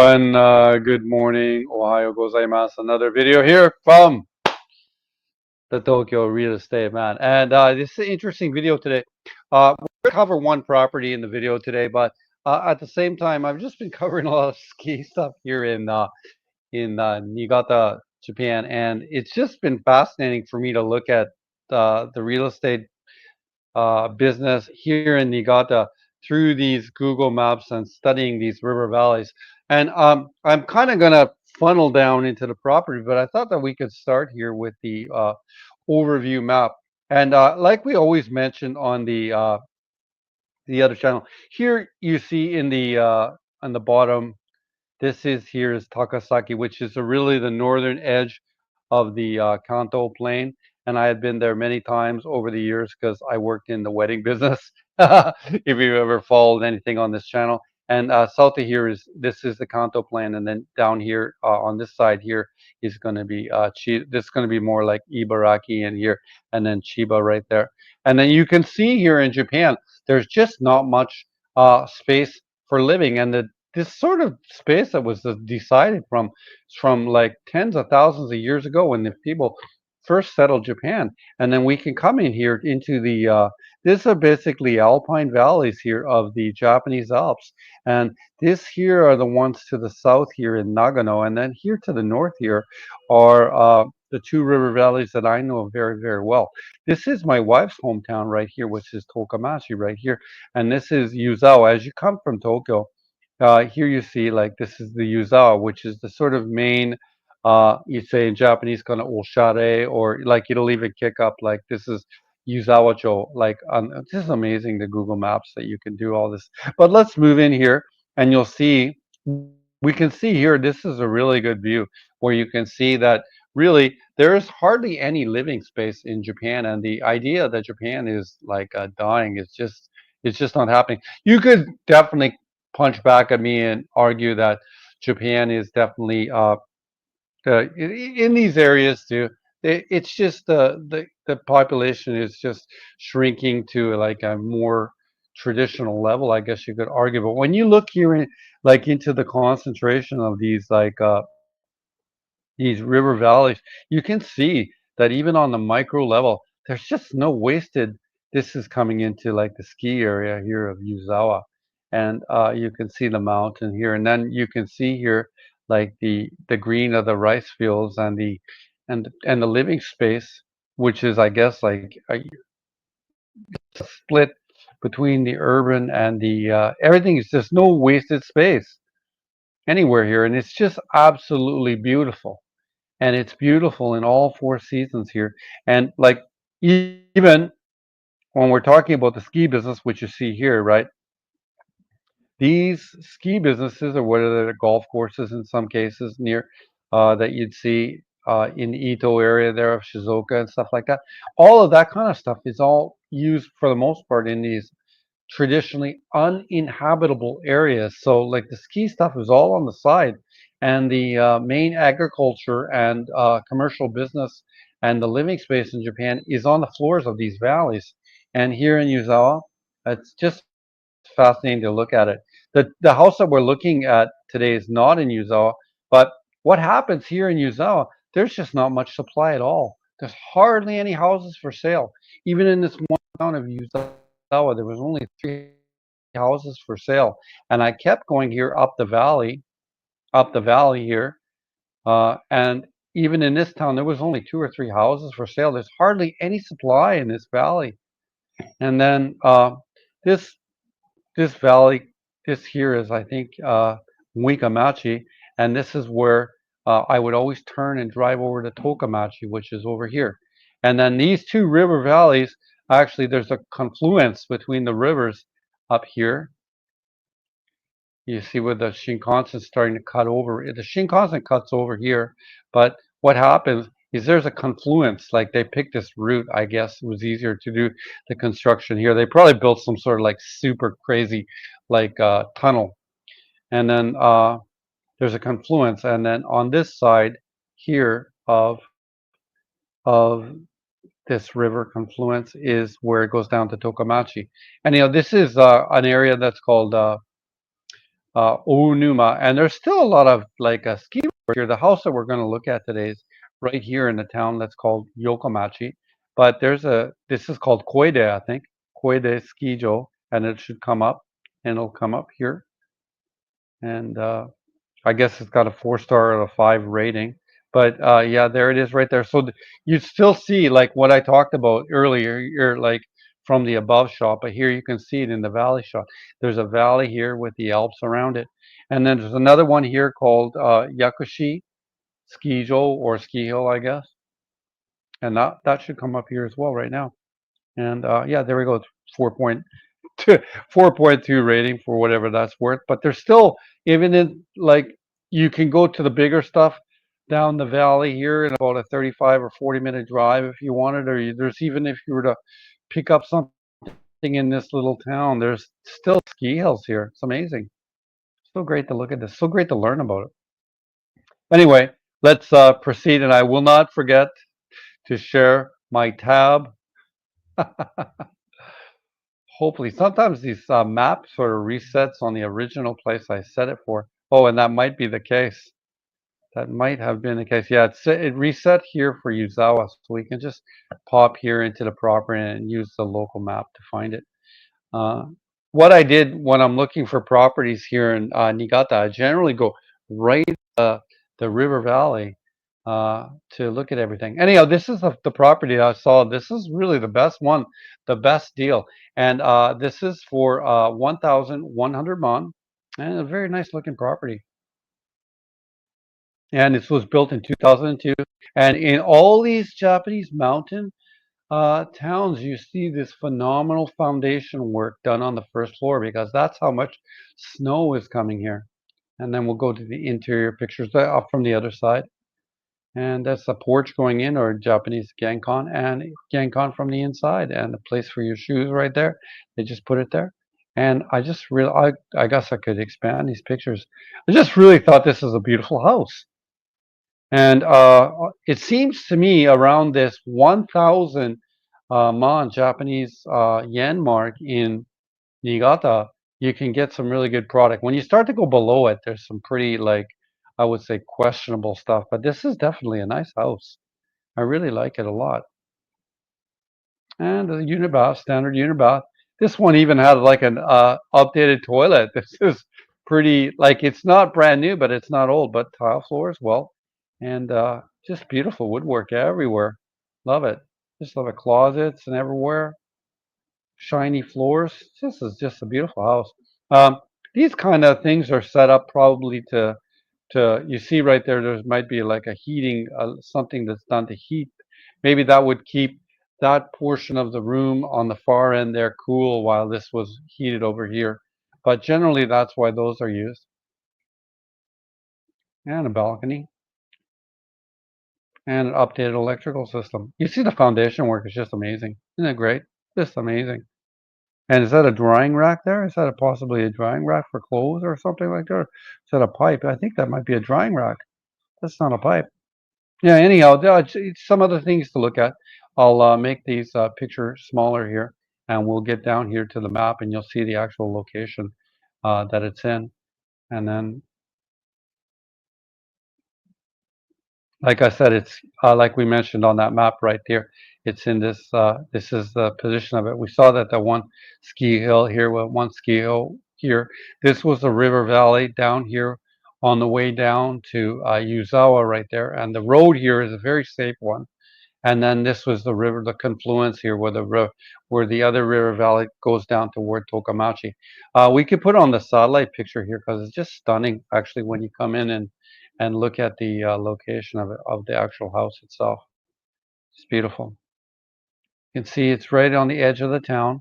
everyone. Good morning. Ohayo gozaimasu. Another video here from the Tokyo real estate man. And this is an interesting video today. We're going to cover one property in the video today, but at the same time, I've just been covering a lot of ski stuff here in Niigata, Japan, and it's just been fascinating for me to look at the real estate business here in Niigata through these Google Maps and studying these river valleys. And I'm kind of going to funnel down into the property, but I thought that we could start here with the overview map. And like we always mentioned on the other channel, here you see in the on the bottom, this is here is Takasaki, which is really the northern edge of the Kanto Plain. And I had been there many times over the years because I worked in the wedding business. If you've ever followed anything on this channel. And south of here is this is the Kanto Plain, and then down here on this side here is going to be this is going to be more like Ibaraki in here, and then Chiba right there. And then you can see here in Japan, there's just not much space for living, and this sort of space that was decided from like tens of thousands of years ago when the people first settled Japan, and then we can come in here into the these are basically alpine valleys here of the Japanese Alps, and this here are the ones to the south here in Nagano, and then here to the north here are the two river valleys that I know very, very well. This is my wife's hometown right here, which is Tokamachi right here, and this is Yuzawa. As you come from Tokyo, here you see like this is the Yuzawa, which is the sort of main, you say in Japanese, kind of oshare, or like it'll even kick up like this is Yuzawa-cho. Like this is amazing, the Google Maps that you can do all this. But let's move in here, and you'll see we can see here. This is a really good view where you can see that really there is hardly any living space in Japan, and the idea that Japan is like dying is just it's just not happening. You could definitely punch back at me and argue that Japan is definitely in these areas too. It's just the population is just shrinking to like a more traditional level, I guess you could argue. But when you look here in like into the concentration of these these river valleys, you can see that even on the micro level, there's just no wasted. This is coming into like the ski area here of Yuzawa, and you can see the mountain here, and then you can see here like the green of the rice fields and the living space, which is I guess like a split between the urban and the everything is just no wasted space anywhere here, and it's just absolutely beautiful, and it's beautiful in all four seasons here. And like even when we're talking about the ski business, which you see here, right? These ski businesses, or whether they're golf courses in some cases near that you'd see in the Ito area there of Shizuoka and stuff like that. All of that kind of stuff is all used for the most part in these traditionally uninhabitable areas. So like the ski stuff is all on the side, and the main agriculture and commercial business and the living space in Japan is on the floors of these valleys. And here in Yuzawa, it's just fascinating to look at it. The house that we're looking at today is not in Yuzawa, but what happens here in Yuzawa, there's just not much supply at all. There's hardly any houses for sale. Even in this one town of Yuzawa, there was only three houses for sale. And I kept going here up the valley here, and even in this town, there was only two or three houses for sale. There's hardly any supply in this valley. And then this this valley, this here is, I think, Wikamachi, and this is where I would always turn and drive over to Tokamachi, which is over here. And then these two river valleys, actually, there's a confluence between the rivers up here. You see where the Shinkansen is starting to cut over. The Shinkansen cuts over here, but what happens is there's a confluence. Like they picked this route, I guess it was easier to do the construction here. They probably built some sort of like super crazy like tunnel. And then there's a confluence. And then on this side here of this river confluence is where it goes down to Tokamachi. And this is an area that's called Onuma, and there's still a lot of like ski resort here. The house that we're going to look at today is right here in the town that's called Yokomachi. But this is called Koide, I think, Koide Skijo, and it should come up, and it'll come up here, and I guess it's got a 4 star out of 5 rating. But yeah, there it is right there. So you still see like what I talked about earlier. You're like from the above shot, but here you can see it in the valley shot. There's a valley here with the Alps around it, and then there's another one here called Yakushi Skijo or Ski Hill, I guess, and that should come up here as well right now. And yeah, there we go. It's 4.2 rating for whatever that's worth. But there's still, even in like, you can go to the bigger stuff down the valley here in about a 35 or 40-minute drive if you wanted, or there's even if you were to pick up something in this little town, there's still ski hills here. It's amazing. So great to look at this. So great to learn about it. Anyway, let's proceed, and I will not forget to share my tab. Hopefully, sometimes these maps sort of resets on the original place I set it for. Oh, and that might be the case. That might have been the case. Yeah, it reset here for Yuzawa, so we can just pop here into the property and use the local map to find it. Uh, what I did when I'm looking for properties here in Niigata, I generally go right the river valley to look at everything. Anyhow, this is the property I saw. This is really the best one, the best deal. And this is for 1,100 mon, and a very nice looking property. And this was built in 2002. And in all these Japanese mountain towns, you see this phenomenal foundation work done on the first floor because that's how much snow is coming here. And then we'll go to the interior pictures up from the other side. And that's a porch going in, or Japanese Genkan, and Genkan from the inside, and a place for your shoes right there. They just put it there. And I just really, I guess I could expand these pictures. I just really thought this is a beautiful house. And it seems to me around this 1,000 mon Japanese yen mark in Niigata, you can get some really good product. When you start to go below it, there's some pretty, like, I would say, questionable stuff. But this is definitely a nice house. I really like it a lot. And a unit bath, standard unit bath. This one even had like an updated toilet. This is pretty, like, it's not brand new, but it's not old, but tile floors, well, and just beautiful woodwork everywhere. Love it. Just love it. Closets and everywhere. Shiny floors. This is just a beautiful house. Um, these kind of things are set up probably to you see right there. There might be like a heating, something that's done to heat. Maybe that would keep that portion of the room on the far end there cool while this was heated over here. But generally, that's why those are used. And a balcony and an updated electrical system. You see the foundation work is just amazing. Isn't it great? Just amazing. And is that a drying rack there? Is that possibly a drying rack for clothes or something like that? Or is that a pipe? I think that might be a drying rack. That's not a pipe. Yeah, anyhow, it's some other things to look at. I'll make these picture smaller here, and we'll get down here to the map, and you'll see the actual location that it's in. And then, like I said, it's like we mentioned on that map right there. It's in this. This is the position of it. We saw that the one ski hill here, one ski hill here. This was the river valley down here on the way down to Yuzawa right there, and the road here is a very safe one. And then this was the river, the confluence here, where where the other river valley goes down toward Tokamachi. We could put on the satellite picture here because it's just stunning, actually, when you come in and look at the location of it, of the actual house itself. It's beautiful. You can see it's right on the edge of the town,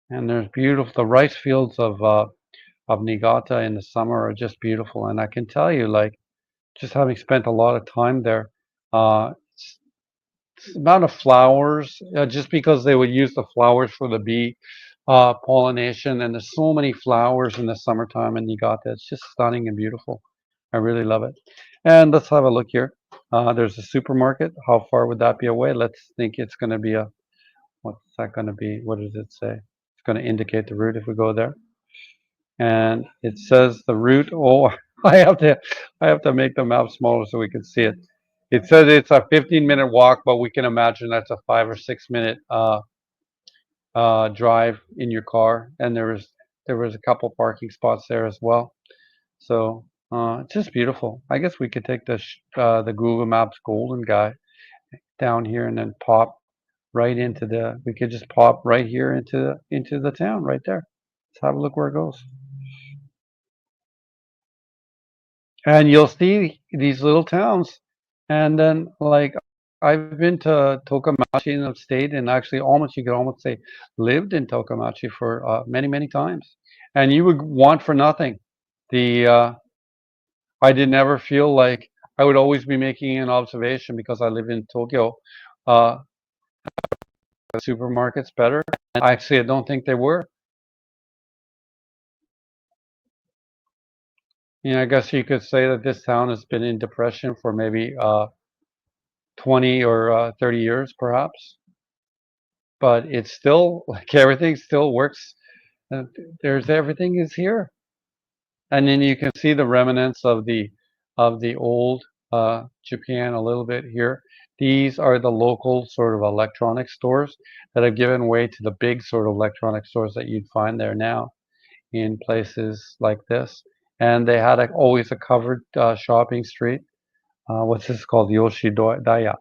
and there's beautiful. The rice fields of Niigata in the summer are just beautiful, and I can tell you, like, just having spent a lot of time there. It's amount of flowers, just because they would use the flowers for the bee pollination, and there's so many flowers in the summertime in Niigata. It's just stunning and beautiful. I really love it. And let's have a look here. There's a supermarket. How far would that be away? Let's think it's going to be what's that going to be? What does it say? It's going to indicate the route if we go there. And it says the route. Oh, I have to I have to make the map smaller so we can see it. It says it's a 15-minute walk, but we can imagine that's a 5 or 6 minute drive in your car. And there was a couple parking spots there as well. So it's just beautiful. I guess we could take the Google Maps Golden guy down here and then pop right into the. We could just pop right here into the town right there. Let's have a look where it goes. And you'll see these little towns. And then, like, I've been to Tokamachi in upstate, and actually, almost you could almost say lived in Tokamachi for many, many times. And you would want for nothing. The I did never feel like I would always be making an observation because I live in Tokyo. Uh, Supermarkets better. And actually, I don't think they were. I guess you could say that this town has been in depression for maybe 20 or 30 years, perhaps. But it's still like everything still works. Uh, There's everything is here, and then you can see the remnants of the old Japan a little bit here. These are the local sort of electronic stores that have given way to the big sort of electronic stores that you'd find there now in places like this. And they had always a covered shopping street. What's this called? Yoshidaya.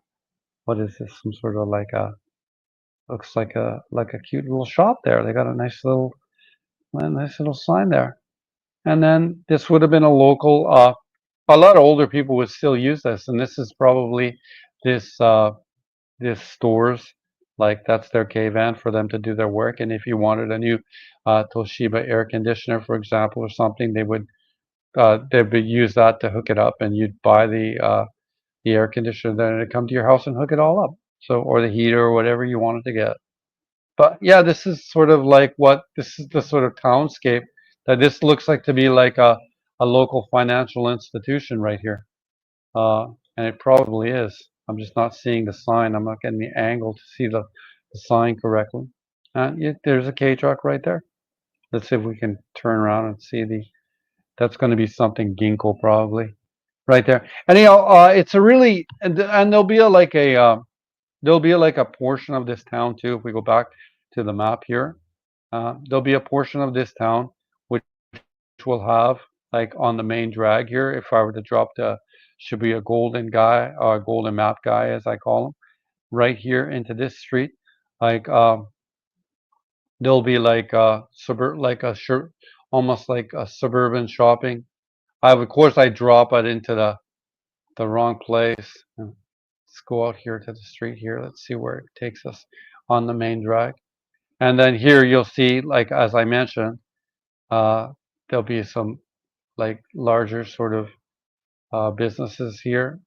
What is this? Some sort of like a looks like a cute little shop there. They got a nice little sign there. And then this would have been a local. A lot of older people would still use this, and this is probably this this stores like that's their K van for them to do their work. And if you wanted a new Toshiba air conditioner, for example, or something, they would use that to hook it up, and you'd buy the air conditioner, then it'd come to your house and hook it all up. So or the heater or whatever you wanted to get. But yeah, this is sort of like what this is the sort of townscape that this looks like to be like a local financial institution right here. And it probably is. I'm just not seeing the sign. I'm not getting the angle to see the sign correctly. And there's a K truck right there. Let's see if we can turn around and see that's going to be something Ginkgo probably right there. Anyhow, it's a really, and there'll be like a portion of this town too. If we go back to the map here, there'll be a portion of this town which will have like on the main drag here. If I were to drop should be a golden guy, golden map guy as I call him, right here into this street. Like there'll be like like almost like a suburban shopping. Of course I drop it into the wrong place. Let's go out here to the street here. Let's see where it takes us on the main drag. And then here you'll see, like as I mentioned, uh, there'll be some like larger sort of businesses here,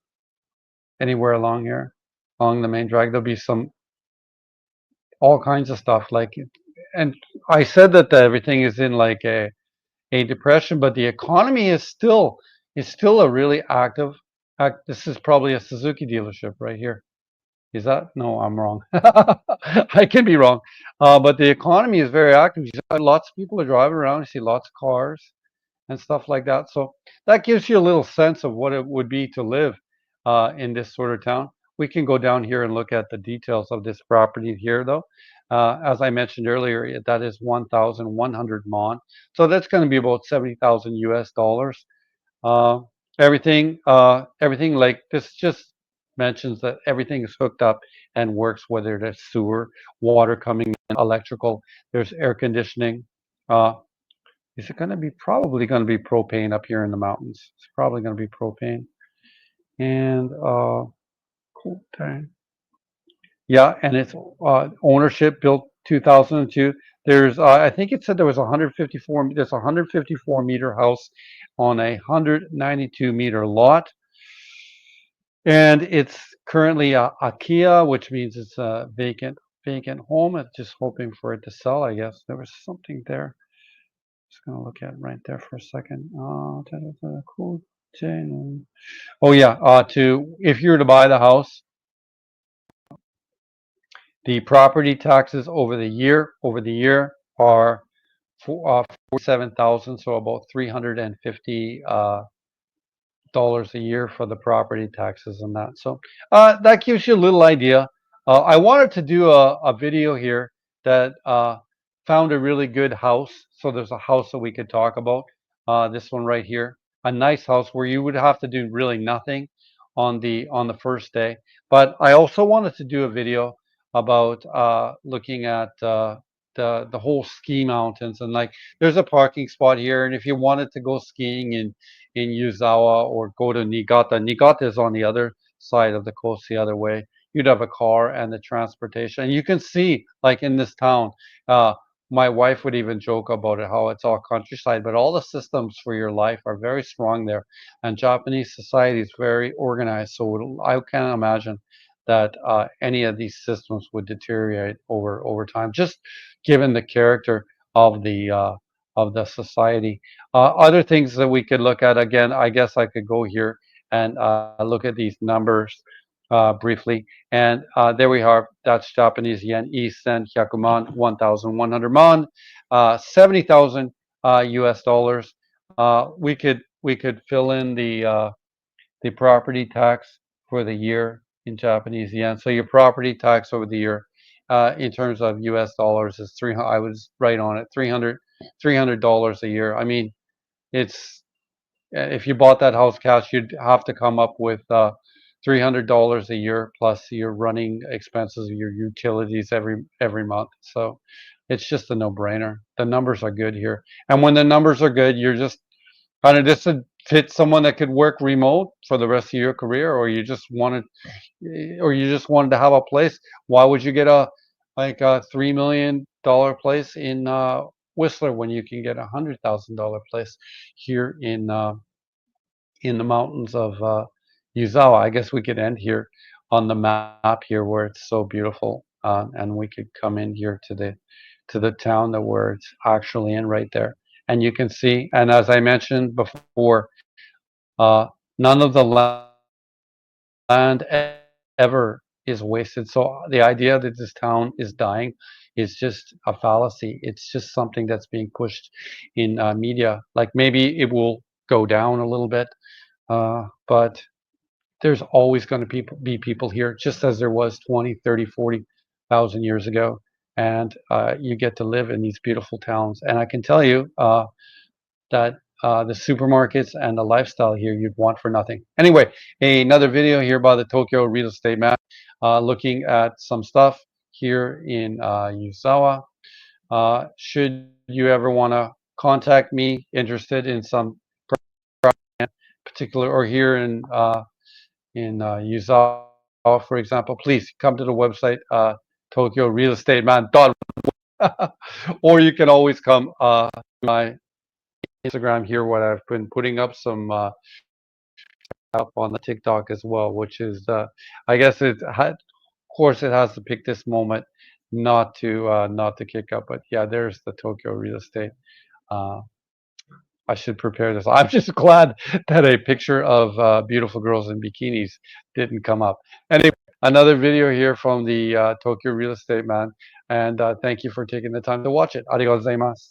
anywhere along here, along the main drag. There'll be all kinds of stuff like, and I said that everything is in like a depression, but the economy is still a really active. This is probably a Suzuki dealership right here. Is that? No, I'm wrong. I can be wrong. But the economy is very active. You see lots of people are driving around. You see lots of cars and stuff like that. So that gives you a little sense of what it would be to live in this sort of town. We can go down here and look at the details of this property here, though. As I mentioned earlier, that is 1,100 mon. So that's going to be about 70,000 US dollars. Uh, everything like this just mentions that everything is hooked up and works, whether there's sewer, water coming in, electrical, there's air conditioning. Uh, is it going to be probably going to be propane up here in the mountains? It's probably going to be propane. And cool thing. Yeah, and it's ownership built 2002. There's I think it said there was 154. There's a 154-meter house on a 192-meter lot, and it's currently a Kia, which means it's a vacant home. It's just hoping for it to sell. I guess there was something there. Just gonna look at right there for a second. Cool. Oh yeah. To if you were to buy the house, the property taxes over the year are for 47,000, so about 350 dollars a year for the property taxes and that. So that gives you a little idea. I wanted to do a video here that found a really good house. So there's a house that we could talk about. This one right here, a nice house where you would have to do really nothing on the first day. But I also wanted to do a video about looking at the whole ski mountains, and like there's a parking spot here, and if you wanted to go skiing in Yuzawa or go to Niigata. Niigata is on the other side of the coast, the other way. You'd have a car and the transportation. And you can see, like in this town, uh, my wife would even joke about it, how it's all countryside, but all the systems for your life are very strong there. And Japanese society is very organized. So I can't imagine that any of these systems would deteriorate over time, just given the character of the society. Other things that we could look at, again, I guess I could go here and look at these numbers briefly. And there we are. That's Japanese yen. East sen, hyakuman, 1,100 man, 70,000 US dollars. We could fill in the property tax for the year in Japanese yen. So your property tax over the year, in terms of US dollars, is 300. I was right on it. $300 a year. I mean, it's if you bought that house cash, you'd have to come up with $300 a year plus your running expenses, your utilities every month. So it's just a no-brainer. The numbers are good here, and when the numbers are good, you're just kind of just to fit someone that could work remote for the rest of your career, or you just wanted to have a place. Why would you get a $3 million place in Whistler when you can get $100,000 place here in the mountains of Yuzawa? I guess we could end here on the map here where it's so beautiful, and we could come in here to the town that where it's actually in right there, and you can see. And as I mentioned before, uh, none of the land ever is wasted. So the idea that this town is dying is just a fallacy. It's just something that's being pushed in media. Like maybe it will go down a little bit, but there's always going to be people here, just as there was 20, 30, 40,000 years ago. And you get to live in these beautiful towns. And I can tell you that the supermarkets and the lifestyle here you'd want for nothing. Anyway, another video here by the Tokyo Real Estate Map, looking at some stuff here in Yuzawa. Should you ever want to contact me, interested in some particular, or here in Yuzawa, for example, please come to the website, Tokyo Real Estate Man. Or you can always come to my Instagram here, what I've been putting up some up on the TikTok as well, which is I guess of course it has to pick this moment not to kick up, but yeah, there's the Tokyo Real Estate. Uh, I should prepare this. I'm just glad that a picture of beautiful girls in bikinis didn't come up. Anyway, another video here from the Tokyo Real Estate Man, and thank you for taking the time to watch it. Arigatou gozaimasu.